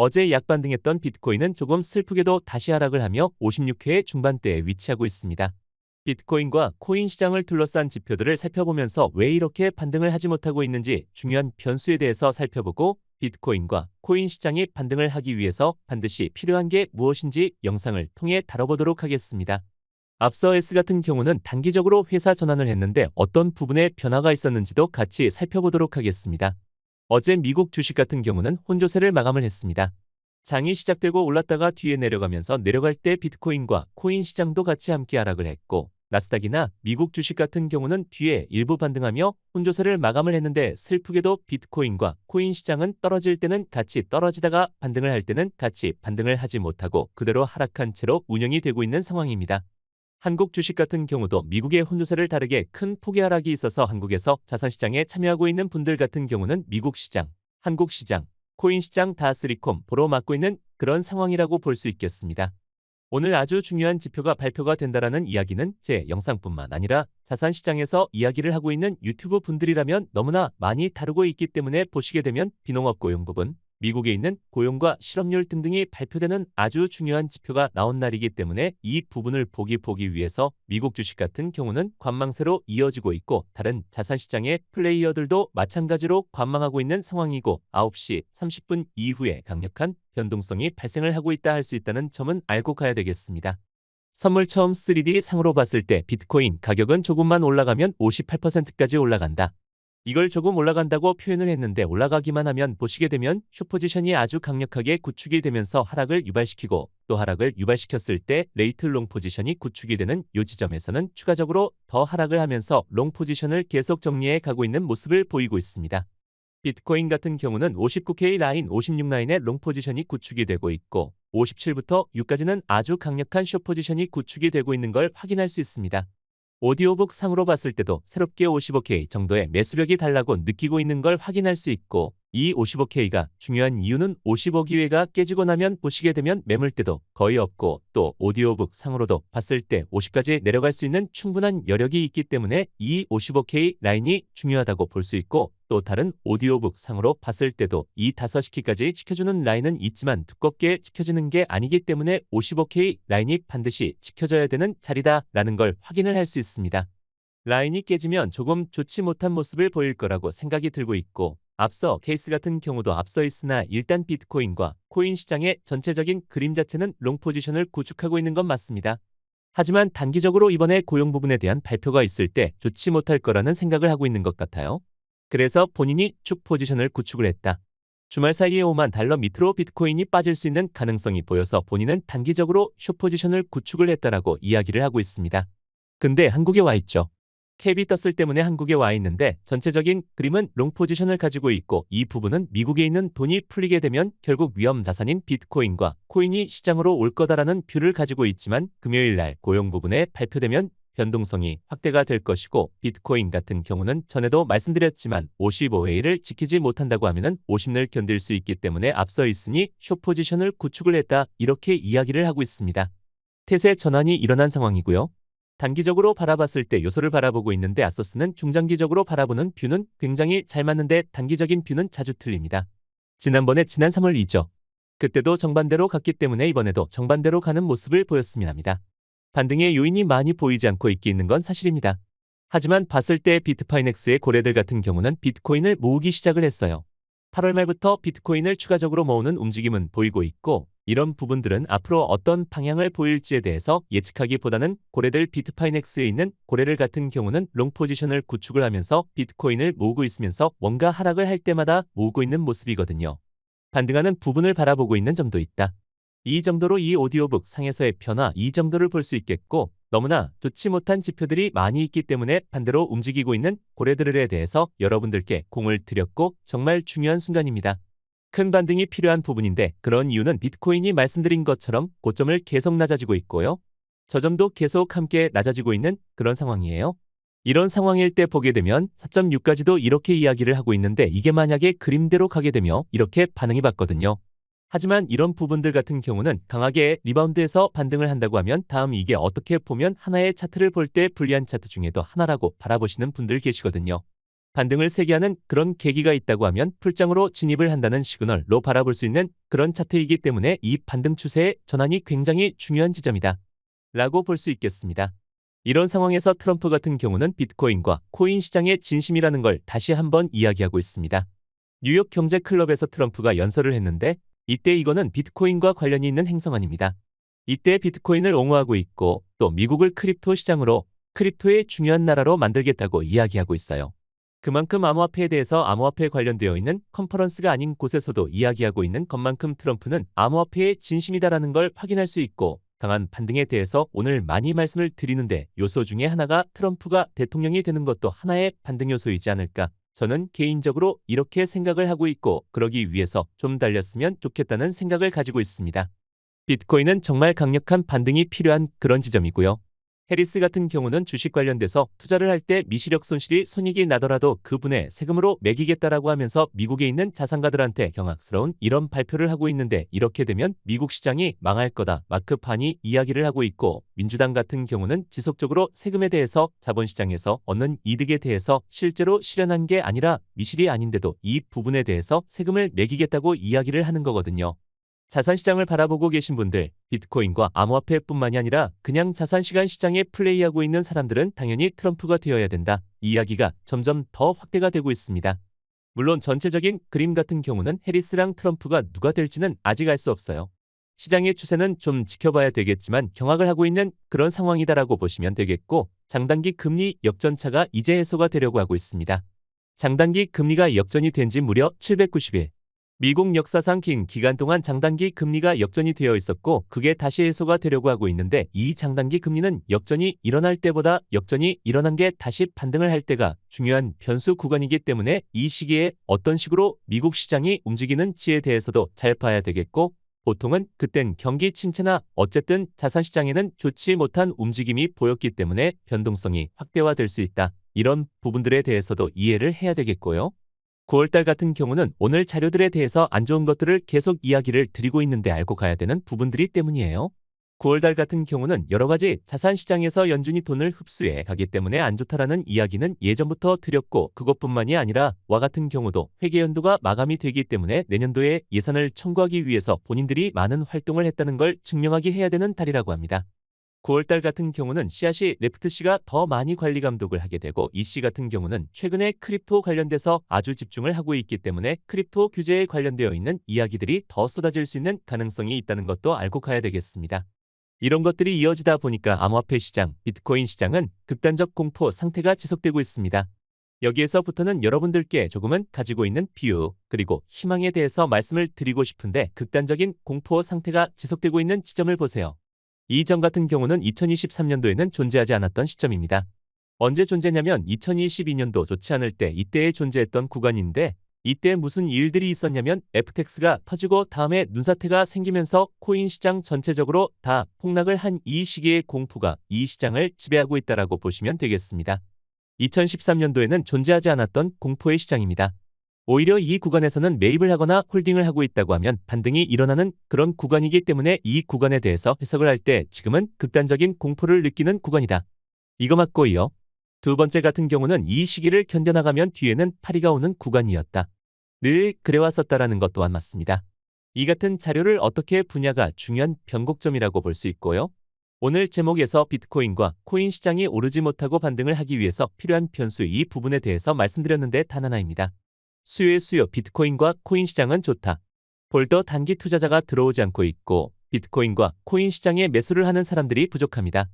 어제 약반등했던 비트코인은 조금 슬프게도 다시 하락을 하며 56회 중반대에 위치하고 있습니다. 비트코인과 코인 시장을 둘러싼 지표들을 살펴보면서 왜 이렇게 반등을 하지 못하고 있는지 중요한 변수에 대해서 살펴보고 비트코인과 코인 시장이 반등을 하기 위해서 반드시 필요한 게 무엇인지 영상을 통해 다뤄보도록 하겠습니다. 앞서 S 같은 경우는 단기적으로 회사 전환을 했는데 어떤 부분에 변화가 있었는지도 같이 살펴보도록 하겠습니다. 어제 미국 주식 같은 경우는 혼조세를 마감을 했습니다. 장이 시작되고 올랐다가 뒤에 내려가면서 내려갈 때 비트코인과 코인 시장도 같이 함께 하락을 했고 나스닥이나 미국 주식 같은 경우는 뒤에 일부 반등하며 혼조세를 마감을 했는데 슬프게도 비트코인과 코인 시장은 떨어질 때는 같이 떨어지다가 반등을 할 때는 같이 반등을 하지 못하고 그대로 하락한 채로 운영이 되고 있는 상황입니다. 한국 주식 같은 경우도 미국의 혼조세를 다르게 큰 폭의 하락이 있어서 한국에서 자산시장에 참여하고 있는 분들 같은 경우는 미국 시장, 한국 시장, 코인 시장 다 쓰리콤 보러 맞고 있는 그런 상황이라고 볼 수 있겠습니다. 오늘 아주 중요한 지표가 발표가 된다라는 이야기는 제 영상뿐만 아니라 자산시장에서 이야기를 하고 있는 유튜브 분들이라면 너무나 많이 다루고 있기 때문에 보시게 되면 비농업 고용 부분, 미국에 있는 고용과 실업률 등등이 발표되는 아주 중요한 지표가 나온 날이기 때문에 이 부분을 보기 위해서 미국 주식 같은 경우는 관망세로 이어지고 있고 다른 자산시장의 플레이어들도 마찬가지로 관망하고 있는 상황이고 9시 30분 이후에 강력한 변동성이 발생을 하고 있다 할 수 있다는 점은 알고 가야 되겠습니다. 선물 처음 3D 상으로 봤을 때 비트코인 가격은 조금만 올라가면 58%까지 올라간다. 이걸 조금 올라간다고 표현을 했는데 올라가기만 하면 보시게 되면 숏포지션이 아주 강력하게 구축이 되면서 하락을 유발시키고 또 하락을 유발시켰을 때 레이트 롱 포지션이 구축이 되는 이 지점에서는 추가적으로 더 하락을 하면서 롱 포지션을 계속 정리해 가고 있는 모습을 보이고 있습니다. 비트코인 같은 경우는 59K 라인, 56 라인의 롱 포지션이 구축이 되고 있고 57부터 6까지는 아주 강력한 숏 포지션이 구축이 되고 있는 걸 확인할 수 있습니다. 오디오북 상으로 봤을 때도 새롭게 55K 정도의 매수력이 달라고 느끼고 있는 걸 확인할 수 있고 이 55K가 중요한 이유는 55기회가 깨지고 나면 보시게 되면 매물대도 거의 없고 또 오디오북 상으로도 봤을 때 50까지 내려갈 수 있는 충분한 여력이 있기 때문에 이 55K 라인이 중요하다고 볼 수 있고 또 다른 오디오북 상으로 봤을 때도 이 5시키까지 지켜주는 라인은 있지만 두껍게 지켜지는 게 아니기 때문에 55K 라인이 반드시 지켜져야 되는 자리다라는 걸 확인을 할 수 있습니다. 라인이 깨지면 조금 좋지 못한 모습을 보일 거라고 생각이 들고 있고 앞서 케이스 같은 경우도 앞서 있으나 일단 비트코인과 코인 시장의 전체적인 그림 자체는 롱 포지션을 구축하고 있는 건 맞습니다. 하지만 단기적으로 이번에 고용 부분에 대한 발표가 있을 때 좋지 못할 거라는 생각을 하고 있는 것 같아요. 그래서 본인이 축 포지션을 구축을 했다. 주말 사이에 5만 달러 밑으로 비트코인이 빠질 수 있는 가능성이 보여서 본인은 단기적으로 숏 포지션을 구축을 했다라고 이야기를 하고 있습니다. 근데 한국에 와 있죠. 캡이 떴을 때문에 한국에 와 있는데 전체적인 그림은 롱 포지션을 가지고 있고 이 부분은 미국에 있는 돈이 풀리게 되면 결국 위험 자산인 비트코인과 코인이 시장으로 올 거다라는 뷰를 가지고 있지만 금요일 날 고용 부분에 발표되면 변동성이 확대가 될 것이고 비트코인 같은 경우는 전에도 말씀드렸지만 55회를 지키지 못한다고 하면 50를 견딜 수 있기 때문에 앞서 있으니 숏 포지션을 구축을 했다 이렇게 이야기를 하고 있습니다. 태세 전환이 일어난 상황이고요. 단기적으로 바라봤을 때 요소를 바라보고 있는데 아소스는 중장기적으로 바라보는 뷰는 굉장히 잘 맞는데 단기적인 뷰는 자주 틀립니다. 지난 3월 2죠. 그때도 정반대로 갔기 때문에 이번에도 정반대로 가는 모습을 보였으면 합니다. 반등의 요인이 많이 보이지 않고 있는 건 사실입니다. 하지만 봤을 때 비트파이넥스의 고래들 같은 경우는 비트코인을 모으기 시작을 했어요. 8월 말부터 비트코인을 추가적으로 모으는 움직임은 보이고 있고 이런 부분들은 앞으로 어떤 방향을 보일지에 대해서 예측하기보다는 고래들 비트파이넥스에 있는 고래들 같은 경우는 롱 포지션을 구축을 하면서 비트코인을 모으고 있으면서 뭔가 하락을 할 때마다 모으고 있는 모습이거든요. 반등하는 부분을 바라보고 있는 점도 있다. 이 정도로 이 오디오북 상에서의 변화 이 정도를 볼 수 있겠고 너무나 좋지 못한 지표들이 많이 있기 때문에 반대로 움직이고 있는 고래들에 대해서 여러분들께 공을 드렸고 정말 중요한 순간입니다. 큰 반등이 필요한 부분인데 그런 이유는 비트코인이 말씀드린 것처럼 고점을 계속 낮아지고 있고요. 저점도 계속 함께 낮아지고 있는 그런 상황이에요. 이런 상황일 때 보게 되면 4.6까지도 이렇게 이야기를 하고 있는데 이게 만약에 그림대로 가게 되면 이렇게 반응이 받거든요. 하지만 이런 부분들 같은 경우는 강하게 리바운드해서 반등을 한다고 하면 다음 이게 어떻게 보면 하나의 차트를 볼 때 불리한 차트 중에도 하나라고 바라보시는 분들 계시거든요. 반등을 세게 하는 그런 계기가 있다고 하면 풀장으로 진입을 한다는 시그널로 바라볼 수 있는 그런 차트이기 때문에 이 반등 추세의 전환이 굉장히 중요한 지점이다 라고 볼 수 있겠습니다. 이런 상황에서 트럼프 같은 경우는 비트코인과 코인 시장의 진심이라는 걸 다시 한번 이야기하고 있습니다. 뉴욕 경제 클럽에서 트럼프가 연설을 했는데 이때 이거는 비트코인과 관련이 있는 행성안입니다. 이때 비트코인을 옹호하고 있고 또 미국을 크립토 시장으로 크립토의 중요한 나라로 만들겠다고 이야기하고 있어요. 그만큼 암호화폐에 대해서 암호화폐에 관련되어 있는 컨퍼런스가 아닌 곳에서도 이야기하고 있는 것만큼 트럼프는 암호화폐의 진심이다라는 걸 확인할 수 있고 강한 반등에 대해서 오늘 많이 말씀을 드리는데 요소 중에 하나가 트럼프가 대통령이 되는 것도 하나의 반등 요소이지 않을까. 저는 개인적으로 이렇게 생각을 하고 있고 그러기 위해서 좀 달렸으면 좋겠다는 생각을 가지고 있습니다. 비트코인은 정말 강력한 반등이 필요한 그런 지점이고요. 해리스 같은 경우는 주식 관련돼서 투자를 할 때 미시력 손실이 손익이 나더라도 그분의 세금으로 매기겠다라고 하면서 미국에 있는 자산가들한테 경악스러운 이런 발표를 하고 있는데 이렇게 되면 미국 시장이 망할 거다 마크 판이 이야기를 하고 있고 민주당 같은 경우는 지속적으로 세금에 대해서 자본시장에서 얻는 이득에 대해서 실제로 실현한 게 아니라 미실이 아닌데도 이 부분에 대해서 세금을 매기겠다고 이야기를 하는 거거든요. 자산시장을 바라보고 계신 분들, 비트코인과 암호화폐뿐만이 아니라 그냥 자산시간 시장에 플레이하고 있는 사람들은 당연히 트럼프가 되어야 된다. 이 이야기가 점점 더 확대가 되고 있습니다. 물론 전체적인 그림 같은 경우는 해리스랑 트럼프가 누가 될지는 아직 알 수 없어요. 시장의 추세는 좀 지켜봐야 되겠지만 경악을 하고 있는 그런 상황이다라고 보시면 되겠고 장단기 금리 역전차가 이제 해소가 되려고 하고 있습니다. 장단기 금리가 역전이 된 지 무려 790일. 미국 역사상 긴 기간 동안 장단기 금리가 역전이 되어 있었고 그게 다시 해소가 되려고 하고 있는데 이 장단기 금리는 역전이 일어날 때보다 역전이 일어난 게 다시 반등을 할 때가 중요한 변수 구간이기 때문에 이 시기에 어떤 식으로 미국 시장이 움직이는지에 대해서도 잘 봐야 되겠고 보통은 그땐 경기 침체나 어쨌든 자산시장에는 좋지 못한 움직임이 보였기 때문에 변동성이 확대화될 수 있다. 이런 부분들에 대해서도 이해를 해야 되겠고요. 9월달 같은 경우는 오늘 자료들에 대해서 안 좋은 것들을 계속 이야기를 드리고 있는데 알고 가야 되는 부분들이 때문이에요. 9월달 같은 경우는 여러 가지 자산시장에서 연준이 돈을 흡수해 가기 때문에 안 좋다라는 이야기는 예전부터 드렸고 그것뿐만이 아니라 와 같은 경우도 회계연도가 마감이 되기 때문에 내년도에 예산을 청구하기 위해서 본인들이 많은 활동을 했다는 걸 증명하게 해야 되는 달이라고 합니다. 9월달 같은 경우는 씨앗이 레프트씨가 더 많이 관리 감독을 하게 되고 이씨 같은 경우는 최근에 크립토 관련돼서 아주 집중을 하고 있기 때문에 크립토 규제에 관련되어 있는 이야기들이 더 쏟아질 수 있는 가능성이 있다는 것도 알고 가야 되겠습니다. 이런 것들이 이어지다 보니까 암호화폐 시장, 비트코인 시장은 극단적 공포 상태가 지속되고 있습니다. 여기에서부터는 여러분들께 조금은 가지고 있는 비유 그리고 희망에 대해서 말씀을 드리고 싶은데 극단적인 공포 상태가 지속되고 있는 지점을 보세요. 이 점 같은 경우는 2023년도에는 존재하지 않았던 시점입니다. 언제 존재냐면 2022년도 좋지 않을 때 이때에 존재했던 구간인데 이때 무슨 일들이 있었냐면 FTX가 터지고 다음에 눈사태가 생기면서 코인 시장 전체적으로 다 폭락을 한 이 시기의 공포가 이 시장을 지배하고 있다라고 보시면 되겠습니다. 2013년도에는 존재하지 않았던 공포의 시장입니다. 오히려 이 구간에서는 매입을 하거나 홀딩을 하고 있다고 하면 반등이 일어나는 그런 구간이기 때문에 이 구간에 대해서 해석을 할 때 지금은 극단적인 공포를 느끼는 구간이다. 이거 맞고요. 두 번째 같은 경우는 이 시기를 견뎌나가면 뒤에는 파리가 오는 구간이었다. 늘 그래왔었다라는 것 또한 맞습니다. 이 같은 자료를 어떻게 분야가 중요한 변곡점이라고 볼 수 있고요. 오늘 제목에서 비트코인과 코인 시장이 오르지 못하고 반등을 하기 위해서 필요한 변수 이 부분에 대해서 말씀드렸는데 단 하나입니다. 수요의 수요 비트코인과 코인 시장은 좋다. 볼더 단기 투자자가 들어오지 않고 있고 비트코인과 코인 시장에 매수를 하는 사람들이 부족합니다.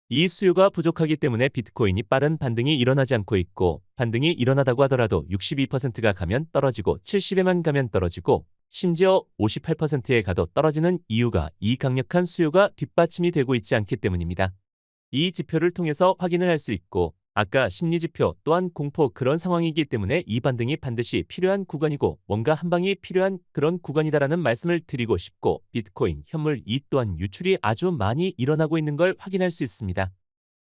이 수요가 부족하기 때문에 비트코인이 빠른 반등이 일어나지 않고 있고 반등이 일어나다고 하더라도 62%가 가면 떨어지고 70에만 가면 떨어지고 심지어 58%에 가도 떨어지는 이유가 이 강력한 수요가 뒷받침이 되고 있지 않기 때문입니다. 이 지표를 통해서 확인을 할 수 있고 아까 심리지표 또한 공포 그런 상황이기 때문에 이 반등이 반드시 필요한 구간이고 뭔가 한방이 필요한 그런 구간이다라는 말씀을 드리고 싶고 비트코인, 현물 이 또한 유출이 아주 많이 일어나고 있는 걸 확인할 수 있습니다.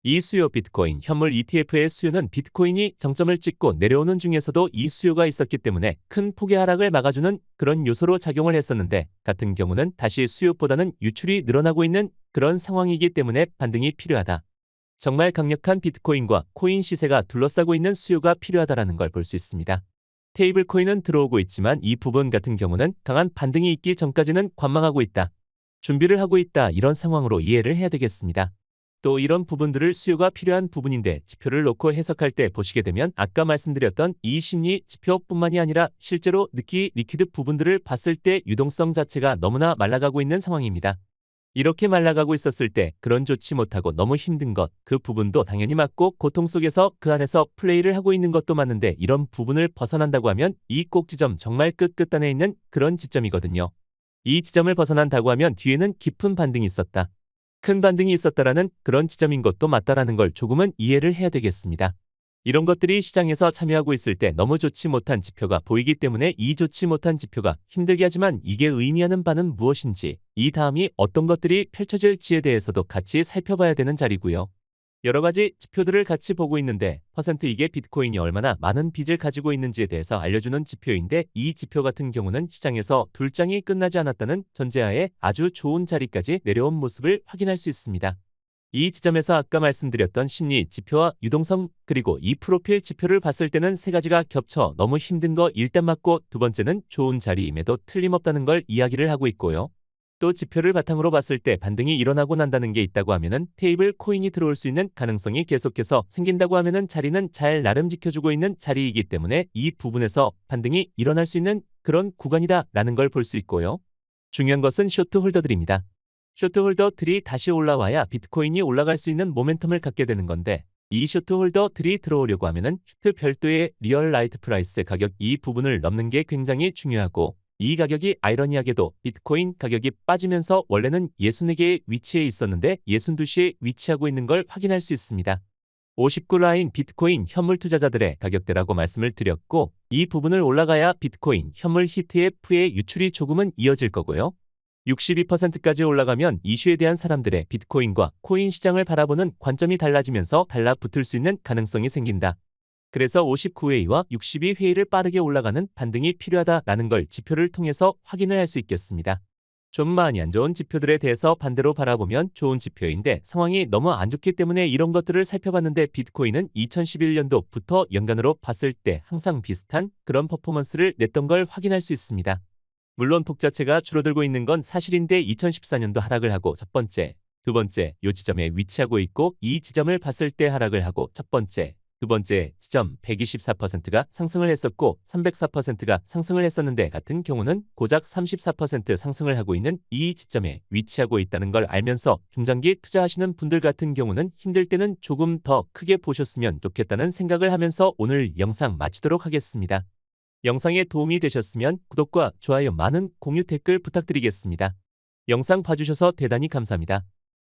이 수요 비트코인, 현물 ETF의 수요는 비트코인이 정점을 찍고 내려오는 중에서도 이 수요가 있었기 때문에 큰 폭의 하락을 막아주는 그런 요소로 작용을 했었는데 같은 경우는 다시 수요보다는 유출이 늘어나고 있는 그런 상황이기 때문에 반등이 필요하다. 정말 강력한 비트코인과 코인 시세가 둘러싸고 있는 수요가 필요하다라는 걸 볼 수 있습니다. 테이블 코인은 들어오고 있지만 이 부분 같은 경우는 강한 반등이 있기 전까지는 관망하고 있다. 준비를 하고 있다. 이런 상황으로 이해를 해야 되겠습니다. 또 이런 부분들을 수요가 필요한 부분인데 지표를 놓고 해석할 때 보시게 되면 아까 말씀드렸던 이 심리 지표뿐만이 아니라 실제로 리퀴드 부분들을 봤을 때 유동성 자체가 너무나 말라가고 있는 상황입니다. 이렇게 말라가고 있었을 때 그런 좋지 못하고 너무 힘든 것, 그 부분도 당연히 맞고 고통 속에서 그 안에서 플레이를 하고 있는 것도 맞는데 이런 부분을 벗어난다고 하면 이 꼭지점 정말 끝단에 있는 그런 지점이거든요. 이 지점을 벗어난다고 하면 뒤에는 깊은 반등이 있었다. 큰 반등이 있었다라는 그런 지점인 것도 맞다라는 걸 조금은 이해를 해야 되겠습니다. 이런 것들이 시장에서 참여하고 있을 때 너무 좋지 못한 지표가 보이기 때문에 이 좋지 못한 지표가 힘들게 하지만 이게 의미하는 바는 무엇인지, 이 다음이 어떤 것들이 펼쳐질지에 대해서도 같이 살펴봐야 되는 자리고요. 여러 가지 지표들을 같이 보고 있는데 이게 비트코인이 얼마나 많은 빚을 가지고 있는지에 대해서 알려주는 지표인데 이 지표 같은 경우는 시장에서 둘장이 끝나지 않았다는 전제하에 아주 좋은 자리까지 내려온 모습을 확인할 수 있습니다. 이 지점에서 아까 말씀드렸던 심리 지표와 유동성 그리고 이 프로필 지표를 봤을 때는 세 가지가 겹쳐 너무 힘든 거 일단 맞고 두 번째는 좋은 자리임에도 틀림없다는 걸 이야기를 하고 있고요. 또 지표를 바탕으로 봤을 때 반등이 일어나고 난다는 게 있다고 하면은 테이블 코인이 들어올 수 있는 가능성이 계속해서 생긴다고 하면은 자리는 잘 나름 지켜주고 있는 자리이기 때문에 이 부분에서 반등이 일어날 수 있는 그런 구간이다라는 걸 볼 수 있고요. 중요한 것은 쇼트 홀더들입니다. 쇼트 홀더들이 다시 올라와야 비트코인이 올라갈 수 있는 모멘텀을 갖게 되는 건데 이 쇼트 홀더들이 들어오려고 하면은 슈트 별도의 리얼 라이트 프라이스 가격 이 부분을 넘는 게 굉장히 중요하고 이 가격이 아이러니하게도 비트코인 가격이 빠지면서 원래는 64개의 위치에 있었는데 62시에 위치하고 있는 걸 확인할 수 있습니다. 59 라인 비트코인 현물 투자자들의 가격대라고 말씀을 드렸고 이 부분을 올라가야 비트코인 현물 ETF의 유출이 조금은 이어질 거고요. 62%까지 올라가면 이슈에 대한 사람들의 비트코인과 코인 시장을 바라보는 관점이 달라지면서 달라붙을 수 있는 가능성이 생긴다. 그래서 59회의와 62회의를 빠르게 올라가는 반등이 필요하다라는 걸 지표를 통해서 확인을 할 수 있겠습니다. 좀 많이 안 좋은 지표들에 대해서 반대로 바라보면 좋은 지표인데 상황이 너무 안 좋기 때문에 이런 것들을 살펴봤는데 비트코인은 2011년도부터 연간으로 봤을 때 항상 비슷한 그런 퍼포먼스를 냈던 걸 확인할 수 있습니다. 물론 폭 자체가 줄어들고 있는 건 사실인데 2014년도 하락을 하고 첫 번째, 두 번째 요 지점에 위치하고 있고 이 지점을 봤을 때 하락을 하고 첫 번째, 두 번째 지점 124%가 상승을 했었고 304%가 상승을 했었는데 같은 경우는 고작 34% 상승을 하고 있는 이 지점에 위치하고 있다는 걸 알면서 중장기 투자하시는 분들 같은 경우는 힘들 때는 조금 더 크게 보셨으면 좋겠다는 생각을 하면서 오늘 영상 마치도록 하겠습니다. 영상에 도움이 되셨으면 구독과 좋아요 많은 공유 댓글 부탁드리겠습니다. 영상 봐주셔서 대단히 감사합니다.